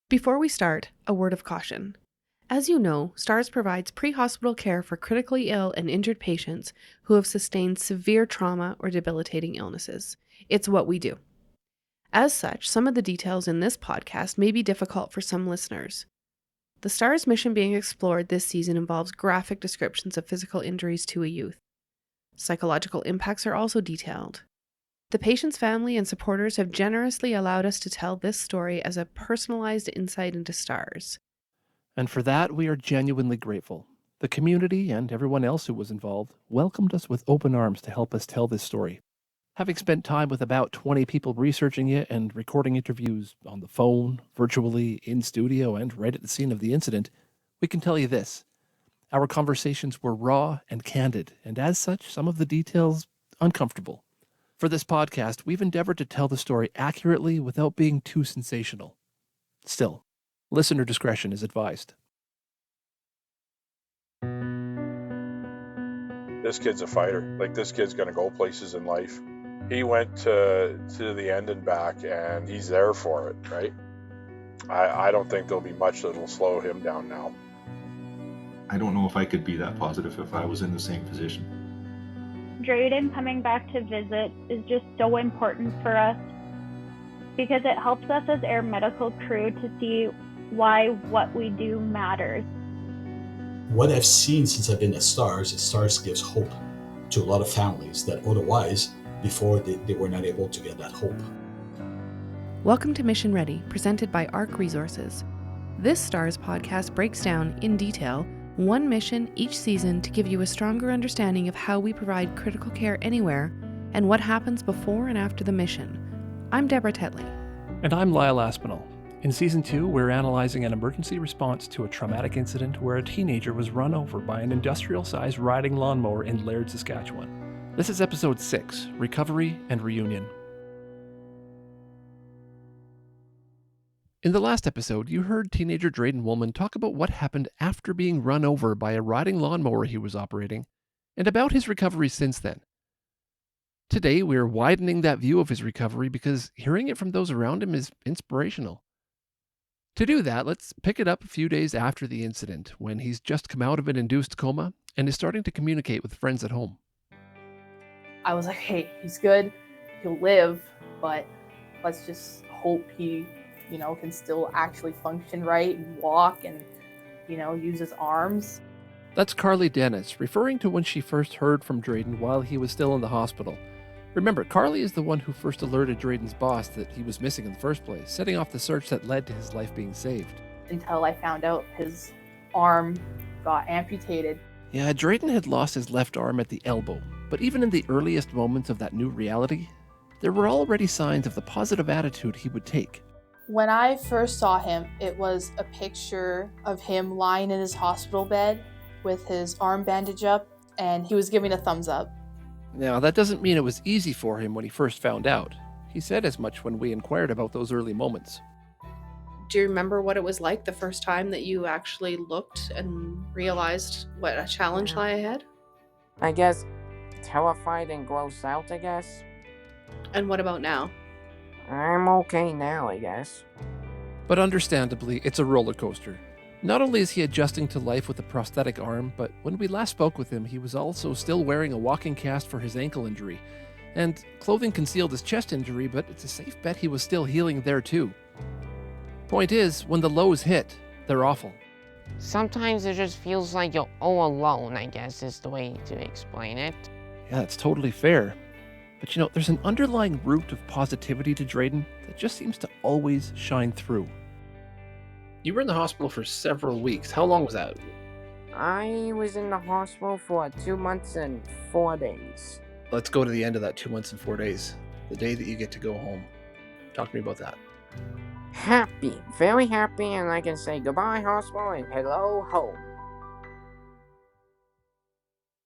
Before we start, a word of caution. As you know, STARS provides pre-hospital care for critically ill and injured patients who have sustained severe trauma or debilitating illnesses. It's what we do. As such, some of the details in this podcast may be difficult for some listeners. The STARS mission being explored this season involves graphic descriptions of physical injuries to a youth. Psychological impacts are also detailed. The patient's family and supporters have generously allowed us to tell this story as a personalized insight into STARS. And for that, we are genuinely grateful. The community and everyone else who was involved welcomed us with open arms to help us tell this story. Having spent time with about 20 people researching it and recording interviews on the phone, virtually, in studio, and right at the scene of the incident, we can tell you this. Our conversations were raw and candid, and as such, some of the details uncomfortable. For this podcast, we've endeavored to tell the story accurately without being too sensational. Still, listener discretion is advised. This kid's a fighter. This kid's going to go places in life. He went to the end and back, and he's there for it, right? I don't think there'll be much that'll slow him down now. I don't know if I could be that positive if I was in the same position. Drayden coming back to visit is just so important for us because it helps us as air medical crew to see why what we do matters. What I've seen since I've been at STARS is STARS gives hope to a lot of families that otherwise, before they were not able to get that hope. Welcome to Mission Ready, presented by ARC Resources. This STARS podcast breaks down, in detail, one mission each season to give you a stronger understanding of how we provide critical care anywhere and what happens before and after the mission. I'm Deborah Tetley. And I'm Lyle Aspinall. In Season 2, we're analyzing an emergency response to a traumatic incident where a teenager was run over by an industrial-sized riding lawnmower in Laird, Saskatchewan. This is Episode 6, Recovery and Reunion. In the last episode, you heard teenager Drayden Woolman talk about what happened after being run over by a riding lawnmower he was operating, and about his recovery since then. Today, we're widening that view of his recovery because hearing it from those around him is inspirational. To do that, let's pick it up a few days after the incident, when he's just come out of an induced coma and is starting to communicate with friends at home. I was like, hey, he's good, he'll live, but let's just hope he, can still actually function right and walk and, use his arms. That's Carly Dennis, referring to when she first heard from Drayden while he was still in the hospital. Remember, Carly is the one who first alerted Drayden's boss that he was missing in the first place, setting off the search that led to his life being saved. Until I found out his arm got amputated. Yeah, Drayden had lost his left arm at the elbow, but even in the earliest moments of that new reality, there were already signs of the positive attitude he would take. When I first saw him, it was a picture of him lying in his hospital bed with his arm bandaged up, and he was giving a thumbs up. Now, that doesn't mean it was easy for him when he first found out. He said as much when we inquired about those early moments. Do you remember what it was like the first time that you actually looked and realized what a challenge lay ahead? I guess terrified and grossed out, I guess. And what about now? I'm okay now, I guess. But understandably, it's a roller coaster. Not only is he adjusting to life with a prosthetic arm, but when we last spoke with him, he was also still wearing a walking cast for his ankle injury. And clothing concealed his chest injury, but it's a safe bet he was still healing there too. Point is, when the lows hit, they're awful. Sometimes it just feels like you're all alone, I guess is the way to explain it. Yeah, that's totally fair. But there's an underlying root of positivity to Drayden that just seems to always shine through. You were in the hospital for several weeks. How long was that? I was in the hospital for 2 months and 4 days. Let's go to the end of that 2 months and 4 days. The day that you get to go home. Talk to me about that. Happy, very happy, and I can say goodbye, hospital, and hello, home.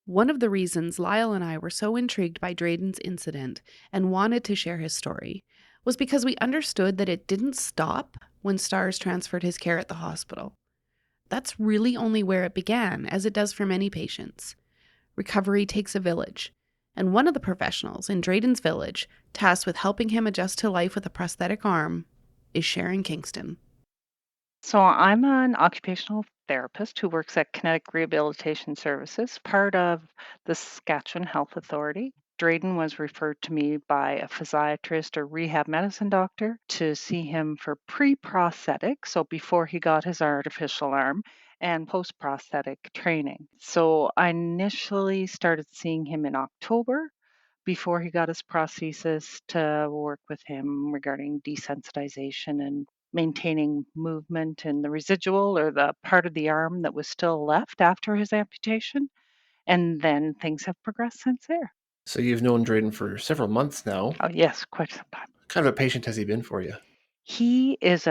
One of the reasons Lyle and I were so intrigued by Drayden's incident and wanted to share his story was because we understood that it didn't stop when STARS transferred his care at the hospital. That's really only where it began, as it does for many patients. Recovery takes a village, and one of the professionals in Drayden's village, tasked with helping him adjust to life with a prosthetic arm, is Sharon Kingston. So I'm an occupational therapist who works at Kinetic Rehabilitation Services, part of the Saskatchewan Health Authority. Drayden was referred to me by a physiatrist or rehab medicine doctor to see him for pre-prosthetic, so before he got his artificial arm, and post-prosthetic training. So I initially started seeing him in October before he got his prosthesis to work with him regarding desensitization and maintaining movement in the residual or the part of the arm that was still left after his amputation. And then things have progressed since there. So you've known Drayden for several months now. Oh, yes, quite some time. What kind of a patient has he been for you? He is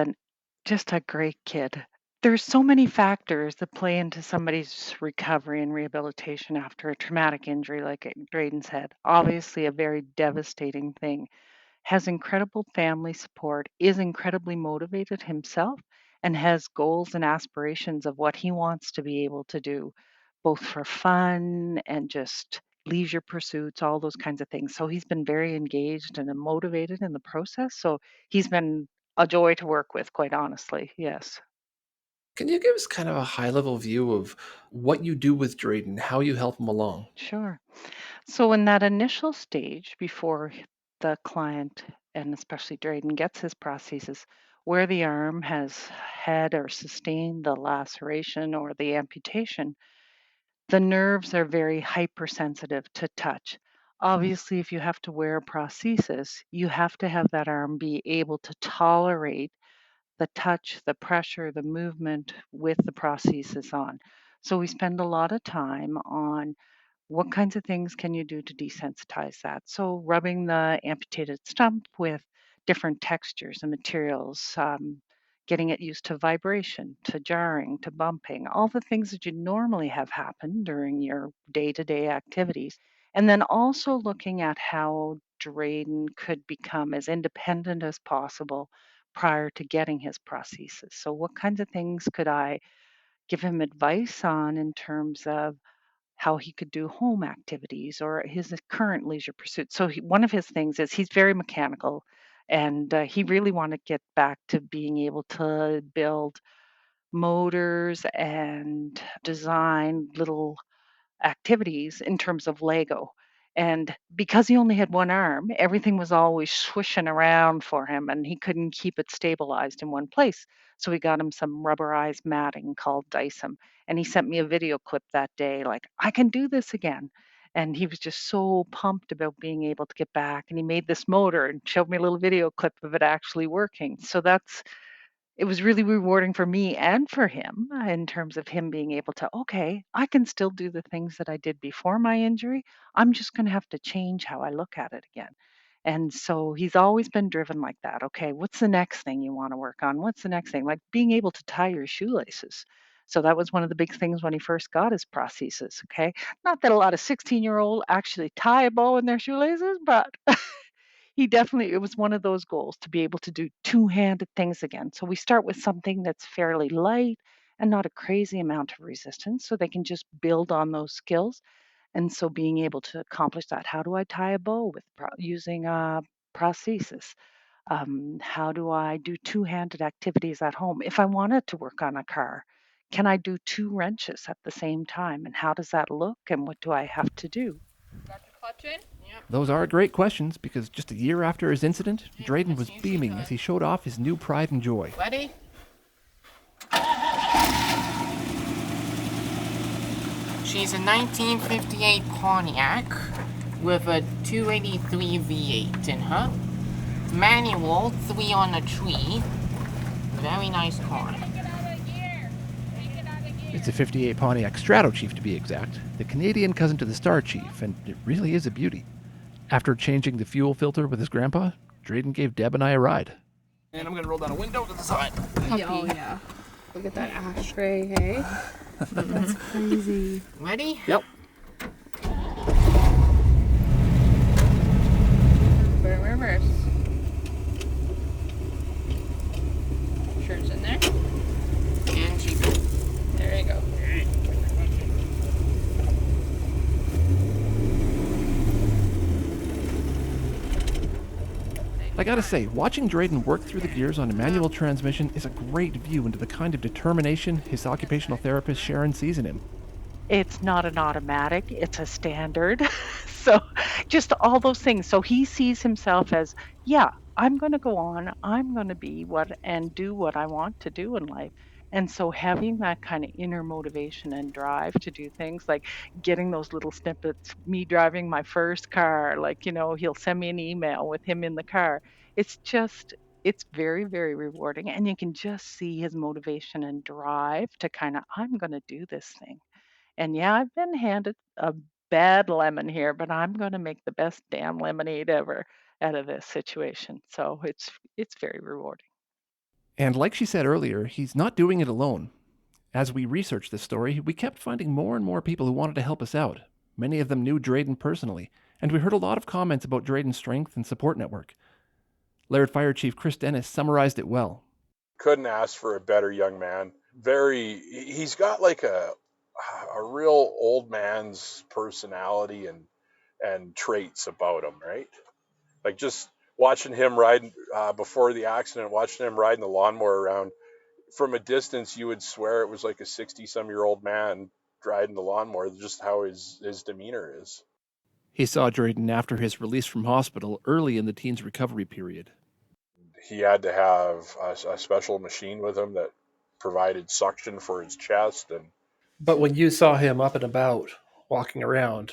just a great kid. There's so many factors that play into somebody's recovery and rehabilitation after a traumatic injury like Drayden's had. Obviously, a very devastating thing. Has incredible family support, is incredibly motivated himself, and has goals and aspirations of what he wants to be able to do, both for fun and just leisure pursuits, all those kinds of things. So he's been very engaged and motivated in the process. So he's been a joy to work with, quite honestly. Yes. Can you give us kind of a high-level view of what you do with Drayden, how you help him along? Sure. So in that initial stage, before the client and especially Drayden gets his prosthesis, where the arm has had or sustained the laceration or the amputation, the nerves are very hypersensitive to touch. Obviously, if you have to wear a prosthesis, you have to have that arm be able to tolerate the touch, the pressure, the movement with the prosthesis on. So we spend a lot of time on what kinds of things can you do to desensitize that? So, rubbing the amputated stump with different textures and materials, getting it used to vibration, to jarring, to bumping, all the things that you normally have happen during your day to day activities. And then also looking at how Drayden could become as independent as possible prior to getting his prosthesis. So, what kinds of things could I give him advice on in terms of how he could do home activities or his current leisure pursuits. So one of his things is he's very mechanical, and he really wanted to get back to being able to build motors and design little activities in terms of Lego. And because he only had one arm, everything was always swishing around for him and he couldn't keep it stabilized in one place. So we got him some rubberized matting called Dyson. And he sent me a video clip that day, like, I can do this again. And he was just so pumped about being able to get back. And he made this motor and showed me a little video clip of it actually working. So it was really rewarding for me and for him in terms of him being able to, okay, I can still do the things that I did before my injury. I'm just going to have to change how I look at it again. And so he's always been driven like that. Okay, what's the next thing you want to work on? What's the next thing? Like being able to tie your shoelaces. So that was one of the big things when he first got his prosthesis. Okay. Not that a lot of 16-year-old actually tie a bow in their shoelaces, but it was one of those goals to be able to do two-handed things again. So we start with something that's fairly light and not a crazy amount of resistance so they can just build on those skills. And so being able to accomplish that, how do I tie a bow with using a prosthesis? How do I do two-handed activities at home? If I wanted to work on a car, can I do two wrenches at the same time? And how does that look? And what do I have to do? Those are great questions because just a year after his incident, Drayden was beaming as he showed off his new pride and joy. Ready? She's a 1958 Pontiac with a 283 V8 in her. Manual, 3 on a tree. Very nice car. It's a 58 Pontiac Strato Chief to be exact, the Canadian cousin to the Star Chief, and it really is a beauty. After changing the fuel filter with his grandpa, Drayden gave Deb and I a ride. And I'm going to roll down a window to the side. Oh, yeah. Look at that ashtray, hey? That's crazy. Ready? Yep. Reverse. Shirt's in there. And she There you go. I gotta say, watching Drayden work through the gears on a manual transmission is a great view into the kind of determination his occupational therapist Sharon sees in him. It's not an automatic, it's a standard. So just all those things. So he sees himself as, yeah, I'm going to go on, I'm going to be what and do what I want to do in life. And so having that kind of inner motivation and drive to do things like getting those little snippets, me driving my first car, like, he'll send me an email with him in the car. It's very, very rewarding. And you can just see his motivation and drive to kind of, I'm going to do this thing. And yeah, I've been handed a bad lemon here, but I'm going to make the best damn lemonade ever out of this situation. So it's very rewarding. And like she said earlier, he's not doing it alone. As we researched this story, we kept finding more and more people who wanted to help us out. Many of them knew Drayden personally, and we heard a lot of comments about Drayden's strength and support network. Laird Fire Chief Chris Dennis summarized it well. Couldn't ask for a better young man. He's got like a real old man's personality and traits about him, right? Like just watching him ride before the accident, watching him riding the lawnmower around from a distance, you would swear it was like a 60-some-year-old man riding the lawnmower, just how his demeanor is. He saw Drayden after his release from hospital early in the teen's recovery period. He had to have a special machine with him that provided suction for his chest. But when you saw him up and about, walking around,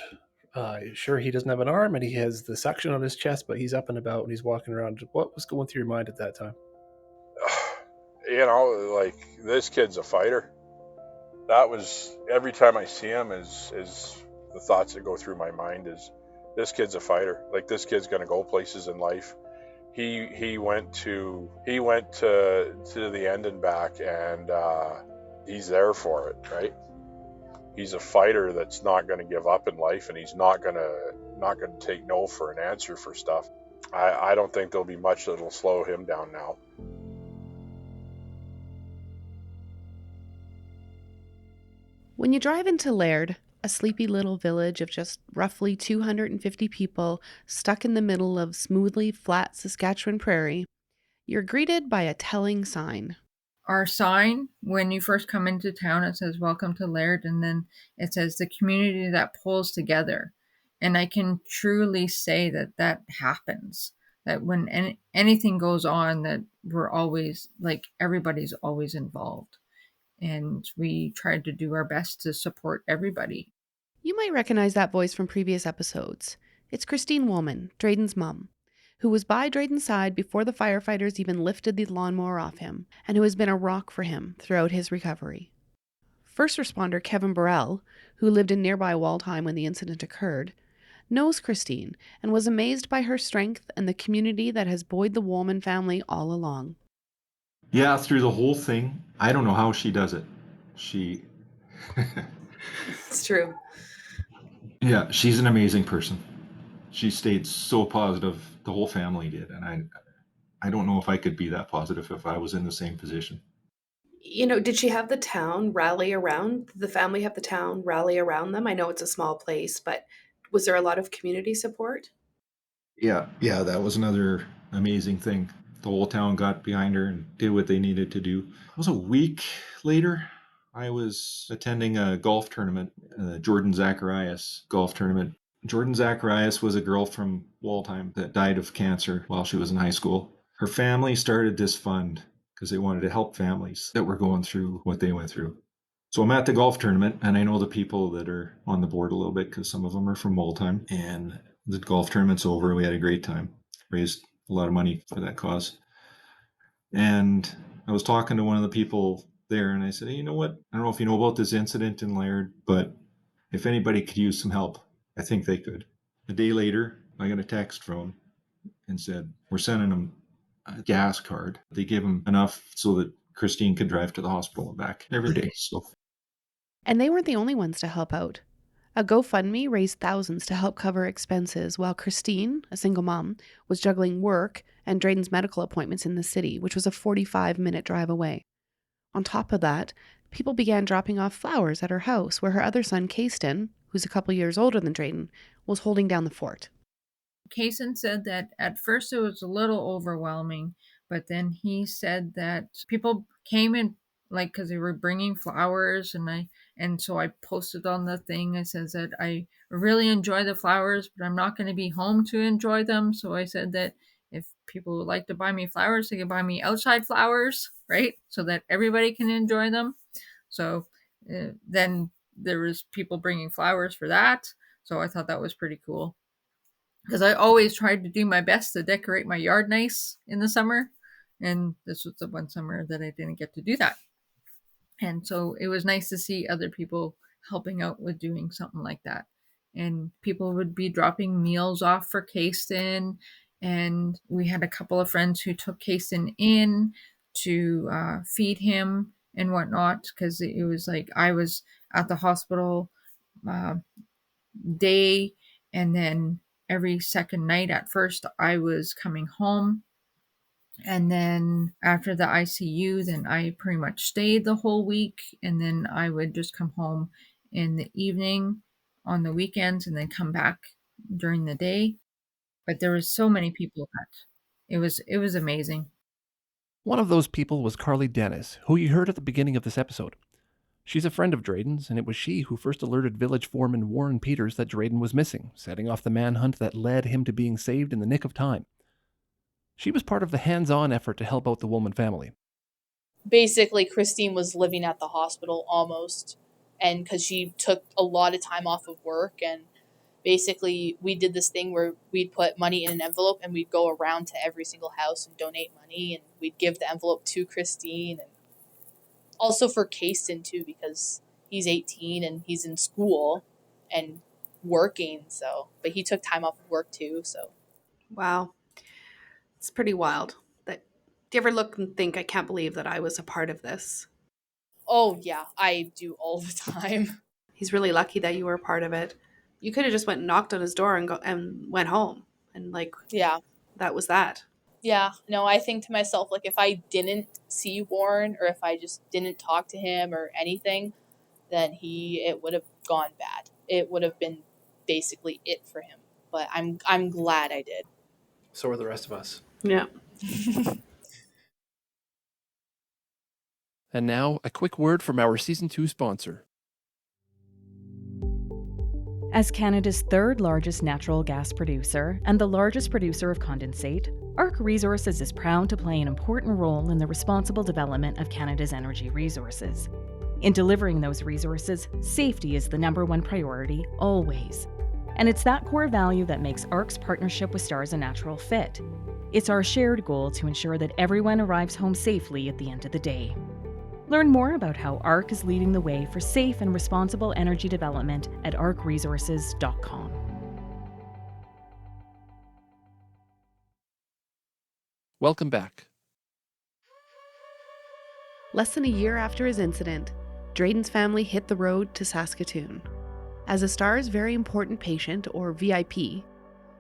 sure, he doesn't have an arm and he has the suction on his chest, but he's up and about and he's walking around. What was going through your mind at that time? Like, this kid's a fighter. That was, every time I see him, is the thoughts that go through my mind is, this kid's a fighter. Like, this kid's going to go places in life. He went to the end and back, and he's there for it, right? He's a fighter that's not going to give up in life, and he's not going to take no for an answer for stuff. I don't think there'll be much that'll slow him down now. When you drive into Laird, a sleepy little village of just roughly 250 people stuck in the middle of smoothly flat Saskatchewan prairie, you're greeted by a telling sign. Our sign, when you first come into town, it says "Welcome to Laird," and then it says "The community that pulls together." And I can truly say that happens. That when anything goes on, that we're always, like, everybody's always involved. And we tried to do our best to support everybody. You might recognize that voice from previous episodes. It's Christine Woolman, Drayden's mum, who was by Drayden's side before the firefighters even lifted the lawnmower off him, and who has been a rock for him throughout his recovery. First responder Kevin Burrell, who lived in nearby Waldheim when the incident occurred, knows Christine and was amazed by her strength and the community that has buoyed the Woolman family all along. Yeah, through the whole thing, I don't know how she does it. It's true. Yeah, she's an amazing person. She stayed so positive. The whole family did. And I don't know if I could be that positive if I was in the same position. Did she have the town rally around? Did the family have the town rally around them? I know it's a small place, but was there a lot of community support? Yeah, that was another amazing thing. The whole town got behind her and did what they needed to do. It was a week later. I was attending a golf tournament, Jordan Zacharias golf tournament. Jordan Zacharias was a girl from Waldheim that died of cancer while she was in high school. Her family started this fund because they wanted to help families that were going through what they went through. So I'm at the golf tournament, and I know the people that are on the board a little bit because some of them are from Waldheim. And the golf tournament's over. We had a great time. Raised a lot of money for that cause. And I was talking to one of the people there, and I said, hey, you know what? I don't know if you know about this incident in Laird, but if anybody could use some help, I think they could. A day later, I got a text from them and said, we're sending them a gas card. They gave them enough so that Christine could drive to the hospital and back every day. And they weren't the only ones to help out. A GoFundMe raised thousands to help cover expenses while Christine, a single mom, was juggling work and Drayden's medical appointments in the city, which was a 45-minute drive away. On top of that, people began dropping off flowers at her house where her other son, Kayston, who's a couple years older than Drayden, was holding down the fort. Kaysen said that at first it was a little overwhelming, but then he said that people came in like because they were bringing flowers, and so I posted on the thing. I says that I really enjoy the flowers, but I'm not going to be home to enjoy them. So I said that if people would like to buy me flowers, they can buy me outside flowers, right? So that everybody can enjoy them. So then there was people bringing flowers for that. So I thought that was pretty cool because I always tried to do my best to decorate my yard nice in the summer. And this was the one summer that I didn't get to do that. And so it was nice to see other people helping out with doing something like that. And people would be dropping meals off for Kasten. And we had a couple of friends who took Kasten in to feed him and whatnot because it was like I was at the hospital uh, day, and then every second night at first I was coming home, and then after the ICU then I pretty much stayed the whole week, and then I would just come home in the evening on the weekends and then come back during the day. But there was so many people that it was amazing. One of those people was Carly Dennis, who you heard at the beginning of this episode. She's a friend of Drayden's, and it was she who first alerted village foreman Warren Peters that Drayden was missing, setting off the manhunt that led him to being saved in the nick of time. She was part of the hands-on effort to help out the Woolman family. Basically, Christine was living at the hospital almost, and because she took a lot of time off of work, and basically we did this thing where we'd put money in an envelope and we'd go around to every single house and donate money, and we'd give the envelope to Christine, and also for Kasten too, because he's 18 and he's in school and working. So, but he took time off of work too. So, Wow. It's pretty wild. Do you ever look and think, I can't believe that I was a part of this? oh yeah, I do all the time. He's really lucky that you were a part of it. You could have just went and knocked on his door and went home. And Yeah. that was that. Yeah. No, I think to myself, like, if I didn't see Warren or if I just didn't talk to him or anything, then it would have gone bad. It would have been basically it for him. But I'm glad I did. So are the rest of us. Yeah. And now, a quick word from our Season 2 sponsor. As Canada's third largest natural gas producer and the largest producer of condensate, ARC Resources is proud to play an important role in the responsible development of Canada's energy resources. In delivering those resources, safety is the number one priority, always. And it's that core value that makes ARC's partnership with STARS a natural fit. It's our shared goal to ensure that everyone arrives home safely at the end of the day. Learn more about how ARC is leading the way for safe and responsible energy development at arcresources.com. Welcome back. Less than a year after his incident, Drayden's family hit the road to Saskatoon. As a STARS Very Important Patient, or VIP,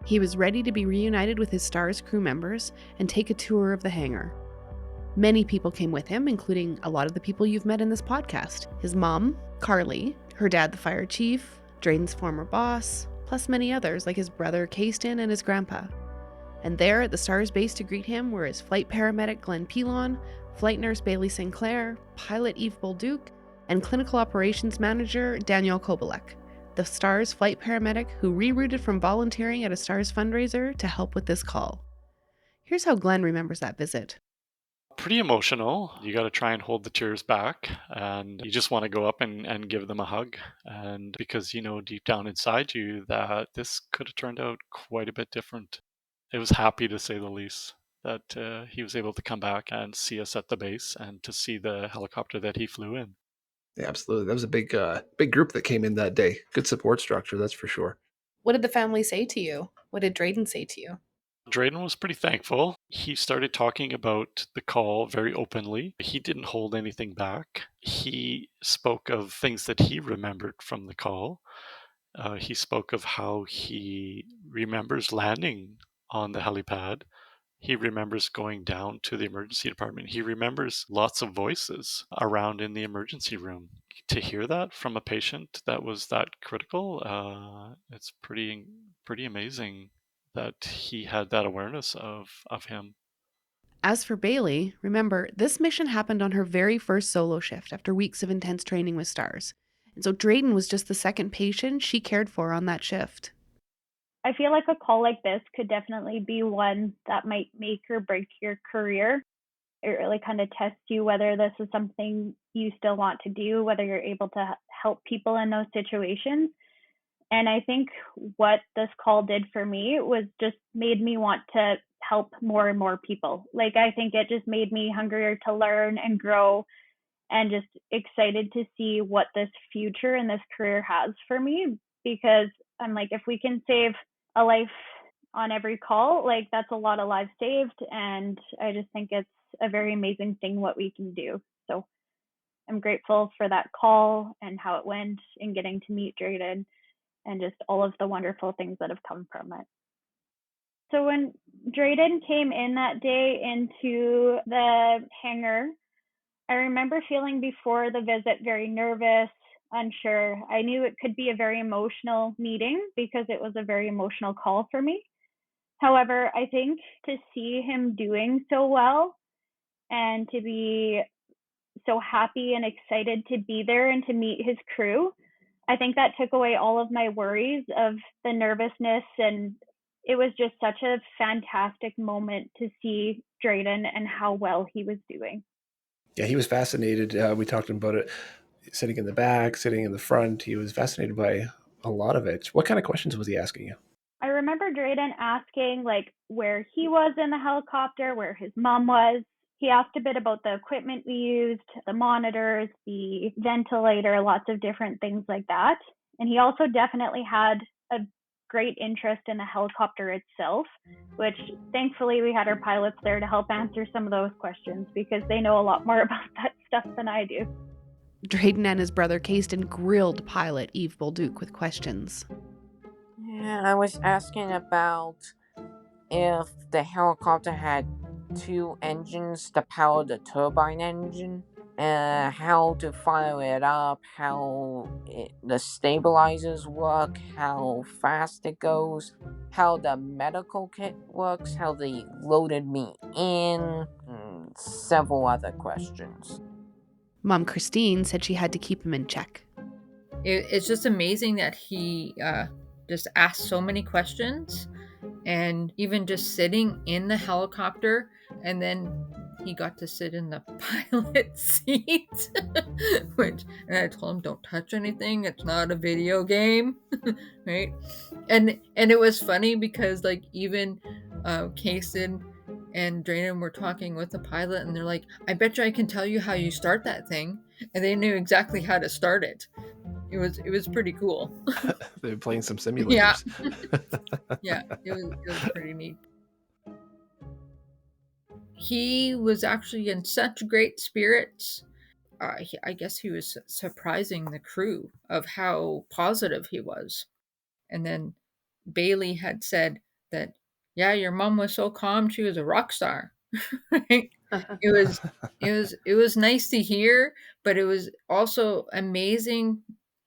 he was ready to be reunited with his STARS crew members and take a tour of the hangar. Many people came with him, including a lot of the people you've met in this podcast. His mom, Carly, her dad, the fire chief, Drayden's former boss, plus many others like his brother, Kasten, and his grandpa. And there at the STARS base to greet him were his flight paramedic, Glenn Pilon, flight nurse, Bailey Sinclair, pilot, Yves Bolduc, and clinical operations manager, Daniel Kobalek, the STARS flight paramedic who rerouted from volunteering at a STARS fundraiser to help with this call. Here's how Glenn remembers that visit. Pretty emotional. You got to try and hold the tears back, and you just want to go up and give them a hug. And because you know deep down inside you that this could have turned out quite a bit different. It was happy, to say the least, that he was able to come back and see us at the base and to see the helicopter that he flew in. Yeah, absolutely. That was a big group that came in that day. Good support structure, that's for sure. What did the family say to you? What did Drayden say to you? Drayden was pretty thankful. He started talking about the call very openly. He didn't hold anything back. He spoke of things that he remembered from the call. He spoke of how he remembers landing on the helipad. He remembers going down to the emergency department. He remembers lots of voices around in the emergency room. To hear that from a patient that was that critical, it's pretty amazing that he had that awareness of him. As for Bailey, remember, this mission happened on her very first solo shift after weeks of intense training with STARS. And so Drayden was just the second patient she cared for on that shift. I feel like a call like this could definitely be one that might make or break your career. It really kind of tests you whether this is something you still want to do, whether you're able to help people in those situations. And I think what this call did for me was just made me want to help more and more people. Like, I think it just made me hungrier to learn and grow, and just excited to see what this future and this career has for me, because I'm like, if we can save a life on every call, like, that's a lot of lives saved. And I just think it's a very amazing thing what we can do. So I'm grateful for that call and how it went, and getting to meet Drayden, and just all of the wonderful things that have come from it. So when Drayden came in that day into the hangar, I remember feeling before the visit very nervous, unsure. I knew it could be a very emotional meeting because it was a very emotional call for me. However, I think to see him doing so well and to be so happy and excited to be there and to meet his crew, I think that took away all of my worries of the nervousness, and it was just such a fantastic moment to see Drayden and how well he was doing. Yeah, he was fascinated. We talked about it, sitting in the back, sitting in the front. He was fascinated by a lot of it. What kind of questions was he asking you? I remember Drayden asking like where he was in the helicopter, where his mom was. He asked a bit about the equipment we used, the monitors, the ventilator, lots of different things like that. And he also definitely had a great interest in the helicopter itself, which thankfully we had our pilots there to help answer some of those questions, because they know a lot more about that stuff than I do. Drayden and his brother Kasten grilled pilot Eve Bolduc with questions. Yeah, I was asking about if the helicopter had 2 engines to power the turbine engine, how to fire it up, how the stabilizers work, how fast it goes, how the medical kit works, how they loaded me in, and several other questions. Mom Christine said she had to keep him in check. It's just amazing that he just asked so many questions, and even just sitting in the helicopter, and then he got to sit in the pilot seat, and I told him, don't touch anything, it's not a video game. Right? And it was funny because like even Kason and Drayden were talking with the pilot, and they're like, I bet you I can tell you how you start that thing, and they knew exactly how to start it. It was pretty cool. They were playing some simulators. Yeah. Yeah, it was pretty neat. He was actually in such great spirits. I guess he was surprising the crew of how positive he was. And then Bailey had said that, yeah, your mom was so calm, she was a rock star. Right? It was nice to hear, but it was also amazing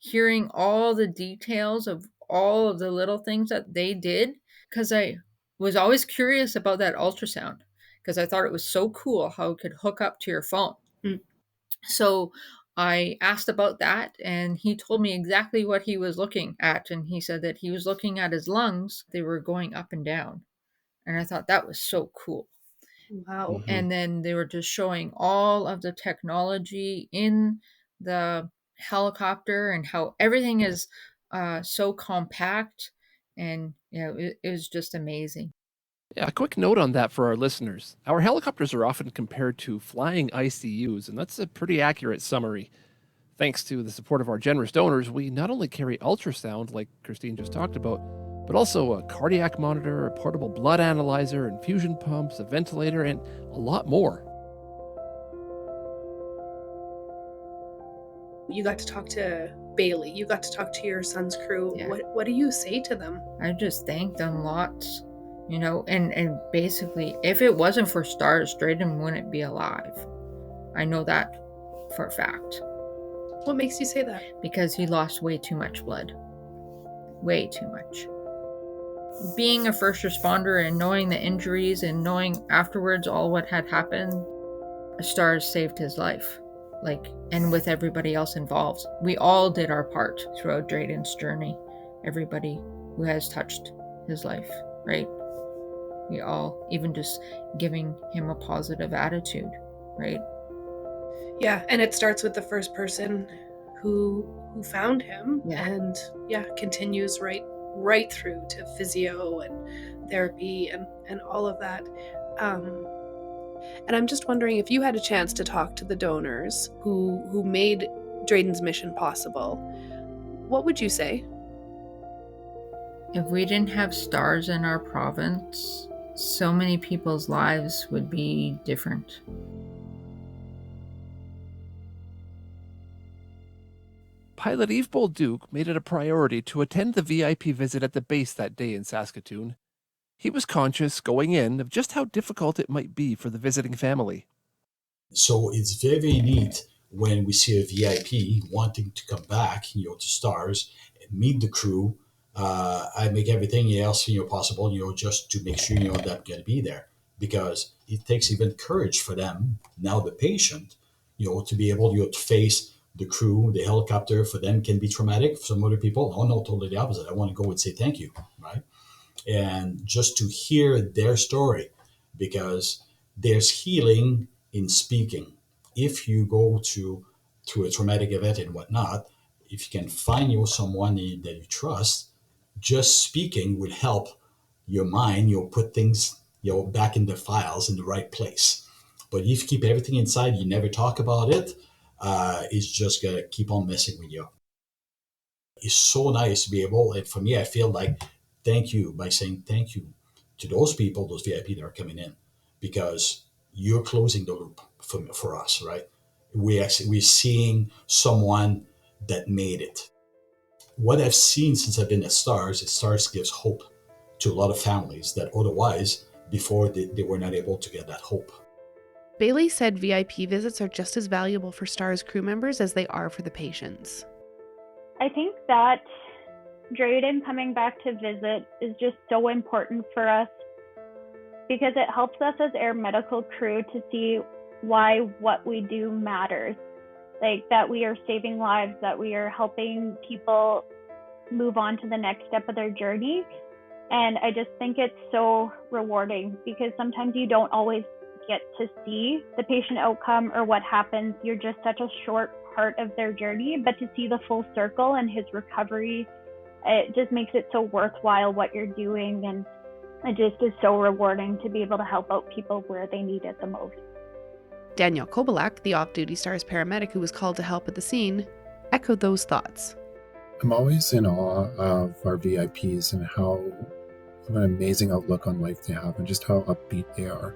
hearing all the details of all of the little things that they did, because I was always curious about that ultrasound, because I thought it was so cool how it could hook up to your phone. So I asked about that, and he told me exactly what he was looking at, and he said that he was looking at his lungs. They were going up and down, and I thought that was so cool. Wow. And then they were just showing all of the technology in the helicopter and how everything is so compact, and it was just amazing. Yeah, a quick note on that for our listeners. Our helicopters are often compared to flying ICUs, and that's a pretty accurate summary. Thanks to the support of our generous donors, we not only carry ultrasound, like Christine just talked about, but also a cardiac monitor, a portable blood analyzer, infusion pumps, a ventilator, and a lot more. You got to talk to Bailey. You got to talk to your son's crew. Yeah. What do you say to them? I just thanked them lots, and basically, if it wasn't for STARS, Drayden wouldn't be alive. I know that for a fact. What makes you say that? Because he lost way too much blood. Way too much. Being a first responder and knowing the injuries and knowing afterwards all what had happened, Stars saved his life. And with everybody else involved. We all did our part throughout Drayden's journey. Everybody who has touched his life, right? We all, even just giving him a positive attitude, right? Yeah, and it starts with the first person who found him, and continues right through to physio and therapy and all of that. And I'm just wondering if you had a chance to talk to the donors who made Drayden's mission possible, what would you say? If we didn't have stars in our province, so many people's lives would be different. Pilot Yves Bolduc made it a priority to attend the VIP visit at the base that day in Saskatoon. He was conscious going in of just how difficult it might be for the visiting family. So it's very, very neat when we see a VIP wanting to come back, to Stars, meet the crew. I make everything else, possible, just to make sure, that I'm going to be there. Because it takes even courage for them, now the patient, to be able to face the crew, the helicopter. For them can be traumatic. For some other people, oh no, totally the opposite. I want to go and say thank you, right? And just to hear their story, because there's healing in speaking. If you go to a traumatic event and whatnot, if you can find someone that you trust, just speaking would help your mind, put things, back in the files in the right place. But if you keep everything inside, you never talk about it, it's just gonna keep on messing with you. It's so nice to be able, and for me, I feel like thank you by saying thank you to those people, those VIP that are coming in, because you're closing the loop for us, right? We're seeing someone that made it. What I've seen since I've been at Stars is Stars gives hope to a lot of families that otherwise, before they were not able to get that hope. Bailey said VIP visits are just as valuable for Stars crew members as they are for the patients. I think that Drayden coming back to visit is just so important for us because it helps us as air medical crew to see why what we do matters. That we are saving lives, that we are helping people move on to the next step of their journey. And I just think it's so rewarding because sometimes you don't always get to see the patient outcome or what happens. You're just such a short part of their journey, but to see the full circle and his recovery, it just makes it so worthwhile what you're doing. And it just is so rewarding to be able to help out people where they need it the most. Danielle Kobalak, the off-duty Stars paramedic who was called to help at the scene, echoed those thoughts. I'm always in awe of our VIPs and how an amazing outlook on life they have and just how upbeat they are.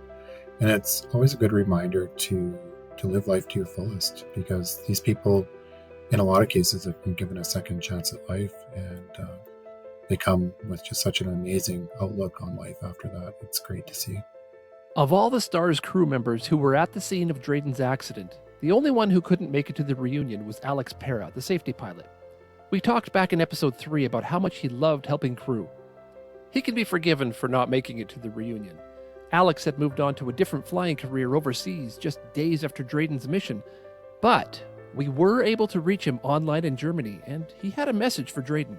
And it's always a good reminder to live life to your fullest, because these people, in a lot of cases, have been given a second chance at life, and they come with just such an amazing outlook on life after that. It's great to see. Of all the Stars crew members who were at the scene of Drayden's accident, the only one who couldn't make it to the reunion was Alex Pera, the safety pilot. We talked back in episode 3 about how much he loved helping crew. He can be forgiven for not making it to the reunion. Alex had moved on to a different flying career overseas just days after Drayden's mission, but we were able to reach him online in Germany, and he had a message for Drayden.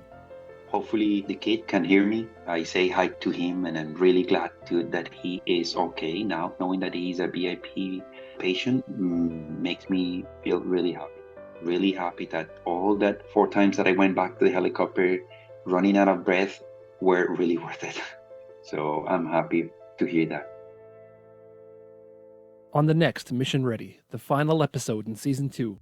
Hopefully the kid can hear me. I say hi to him, and I'm really glad that he is okay now. Knowing that he's a VIP patient makes me feel really happy. Really happy that all that 4 times that I went back to the helicopter running out of breath were really worth it. So I'm happy to hear that. On the next Mission Ready, the final episode in Season 2.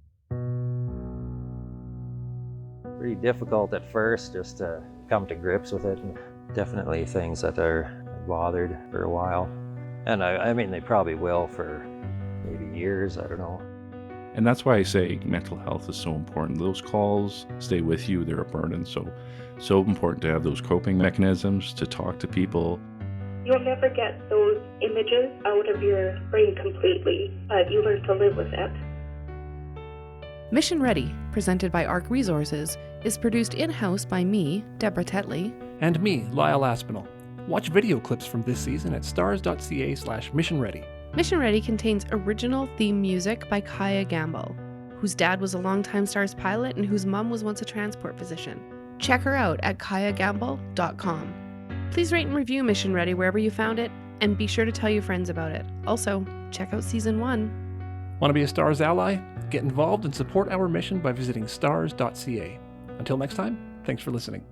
Pretty difficult at first just to come to grips with it. Definitely things that are bothered for a while. And I mean, they probably will for maybe years, I don't know. And that's why I say mental health is so important. Those calls stay with you, they're a burden. So important to have those coping mechanisms, to talk to people. You'll never get those images out of your brain completely, but you learn to live with it. Mission Ready, presented by ARC Resources, is produced in-house by me, Deborah Tetley, And me, Lyle Aspinall. Watch video clips from this season at stars.ca/missionready. Mission Ready contains original theme music by Kaya Gamble, whose dad was a longtime Stars pilot and whose mom was once a transport physician. Check her out at kayagamble.com. Please rate and review Mission Ready wherever you found it, and be sure to tell your friends about it. Also, check out Season 1. Want to be a STARS ally? Get involved and support our mission by visiting stars.ca. Until next time, thanks for listening.